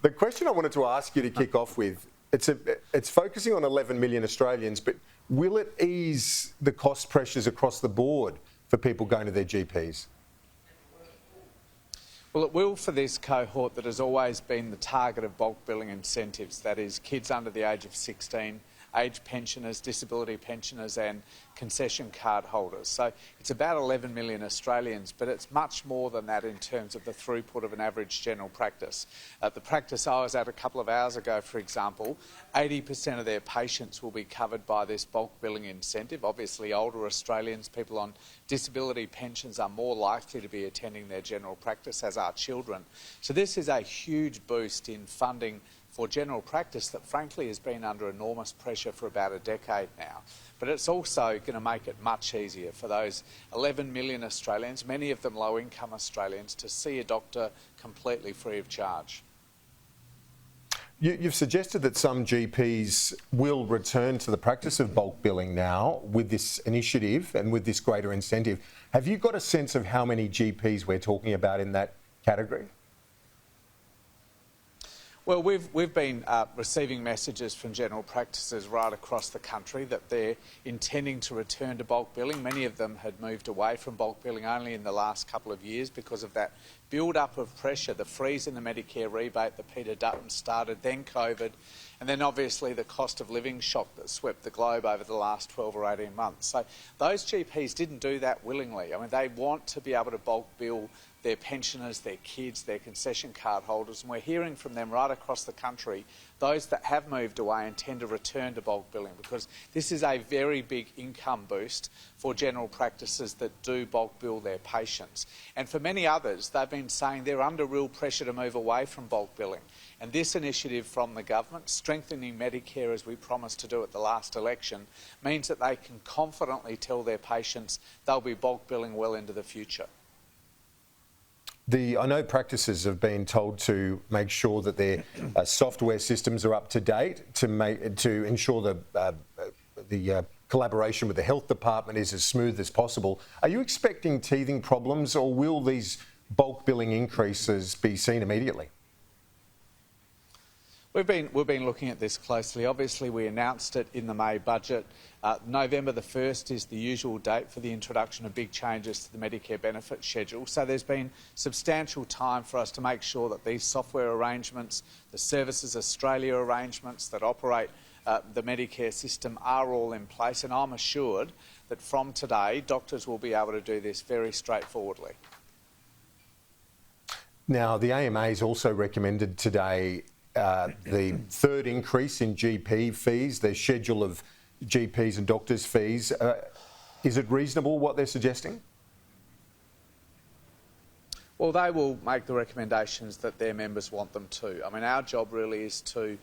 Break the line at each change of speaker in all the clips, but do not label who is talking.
The question I wanted to ask you to kick off with, it's focusing on 11 million Australians, but will it ease the cost pressures across the board for people going to their GPs?
Well, it will for this cohort that has always been the target of bulk billing incentives, that is kids under the age of 16, aged pensioners, disability pensioners and concession card holders. So it's about 11 million Australians, but it's much more than that in terms of the throughput of an average general practice. At the practice I was at a couple of hours ago, for example, 80% of their patients will be covered by this bulk billing incentive. Obviously, older Australians, people on disability pensions are more likely to be attending their general practice, as are children. So this is a huge boost in funding for general practice that frankly has been under enormous pressure for about a decade now. But it's also going to make it much easier for those 11 million Australians, many of them low-income Australians, to see a doctor completely free of charge.
You've suggested that some GPs will return to the practice of bulk billing now with this initiative and with this greater incentive. Have you got a sense of how many GPs we're talking about in that category?
Well, we've been receiving messages from general practices right across the country that they're intending to return to bulk billing. Many of them had moved away from bulk billing only in the last couple of years because of that build-up of pressure, the freeze in the Medicare rebate that Peter Dutton started, then COVID, and then obviously the cost of living shock that swept the globe over the last 12 or 18 months. So those GPs didn't do that willingly. I mean, they want to be able to bulk bill their pensioners, their kids, their concession card holders, and we're hearing from them right across the country, those that have moved away intend to return to bulk billing because this is a very big income boost for general practices that do bulk bill their patients. And for many others, they've been saying they're under real pressure to move away from bulk billing. And this initiative from the government, strengthening Medicare as we promised to do at the last election, means that they can confidently tell their patients they'll be bulk billing well into the future.
I know practices have been told to make sure that their software systems are up to date to ensure the collaboration with the health department is as smooth as possible. Are you expecting teething problems, or will these bulk billing increases be seen immediately?
We've been looking at this closely. Obviously, we announced it in the May budget. November the 1st is the usual date for the introduction of big changes to the Medicare benefit schedule. So there's been substantial time for us to make sure that these software arrangements, the Services Australia arrangements that operate the Medicare system are all in place. And I'm assured that from today, doctors will be able to do this very straightforwardly.
Now, the AMA has also recommended today the third increase in GP fees, their schedule of GPs and doctors' fees. Is it reasonable what they're suggesting?
Well, they will make the recommendations that their members want them to. I mean, our job really is to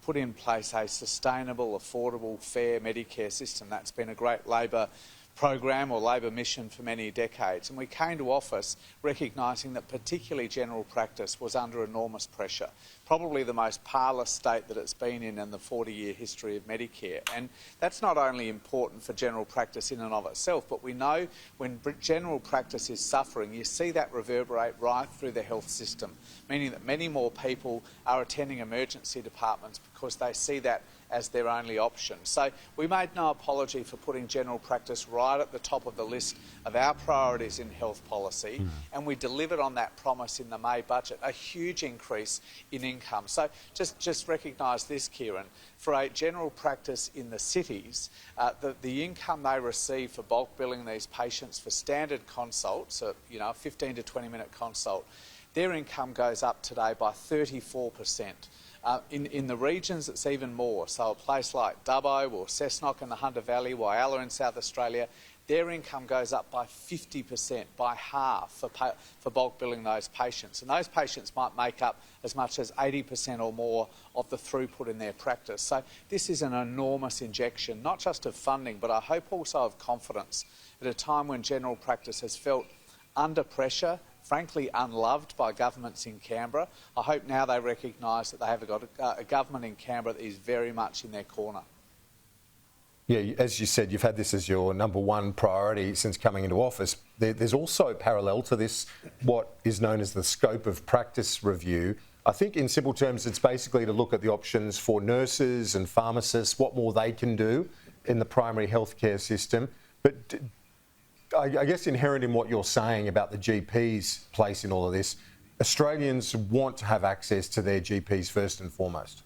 put in place a sustainable, affordable, fair Medicare system. That's been a great Labor program or Labor mission for many decades, and we came to office recognising that particularly general practice was under enormous pressure, probably the most parlous state that it's been in the 40-year history of Medicare. And that's not only important for general practice in and of itself, but we know when general practice is suffering, you see that reverberate right through the health system, meaning that many more people are attending emergency departments because they see that as their only option. So we made no apology for putting general practice right at the top of the list of our priorities in health policy, and we delivered on that promise in the May budget, a huge increase in income. So just recognise this, Kieran, for a general practice in the cities, the income they receive for bulk billing these patients for standard consults, a 15 to 20 minute consult, their income goes up today by 34%. In the regions, it's even more. So a place like Dubbo or Cessnock in the Hunter Valley, Whyalla in South Australia, their income goes up by 50%, by half, for bulk billing those patients. And those patients might make up as much as 80% or more of the throughput in their practice. So this is an enormous injection, not just of funding, but I hope also of confidence at a time when general practice has felt under pressure, frankly unloved by governments in Canberra. I hope now they recognise that they have got a government in Canberra that is very much in their corner.
Yeah, as you said, you've had this as your number one priority since coming into office. There's also parallel to this what is known as the scope of practice review, I think in simple terms, it's basically to look at the options for nurses and pharmacists, what more they can do in the primary healthcare system. But I guess inherent in what you're saying about the GP's place in all of this, Australians want to have access to their GPs first and foremost.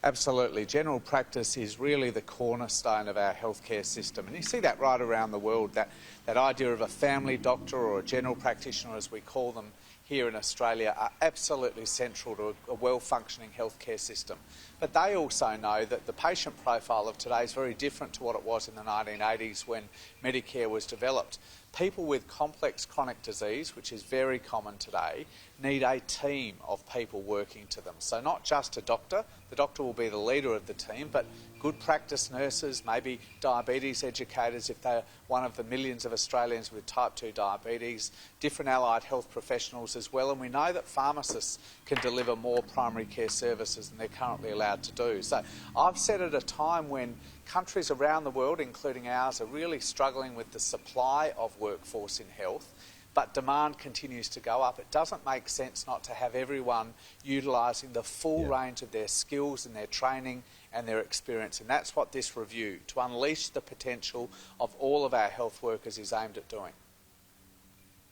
Absolutely. General practice is really the cornerstone of our healthcare system. And you see that right around the world, that idea of a family doctor or a general practitioner, as we call them here in Australia, are absolutely central to a well-functioning healthcare system. But they also know that the patient profile of today is very different to what it was in the 1980s when Medicare was developed. People with complex chronic disease, which is very common today, need a team of people working to them. So not just a doctor, the doctor will be the leader of the team, but good practice nurses, maybe diabetes educators if they're one of the millions of Australians with type 2 diabetes, different allied health professionals as well, and we know that pharmacists can deliver more primary care services than they're currently allowed to do. So I've said at a time when countries around the world, including ours, are really struggling with the supply of workforce in health, but demand continues to go up. It doesn't make sense not to have everyone utilising the full range of their skills and their training and their experience. And that's what this review, to unleash the potential of all of our health workers, is aimed at doing.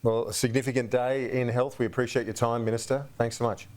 Well, a significant day in health. We appreciate your time, Minister. Thanks so much.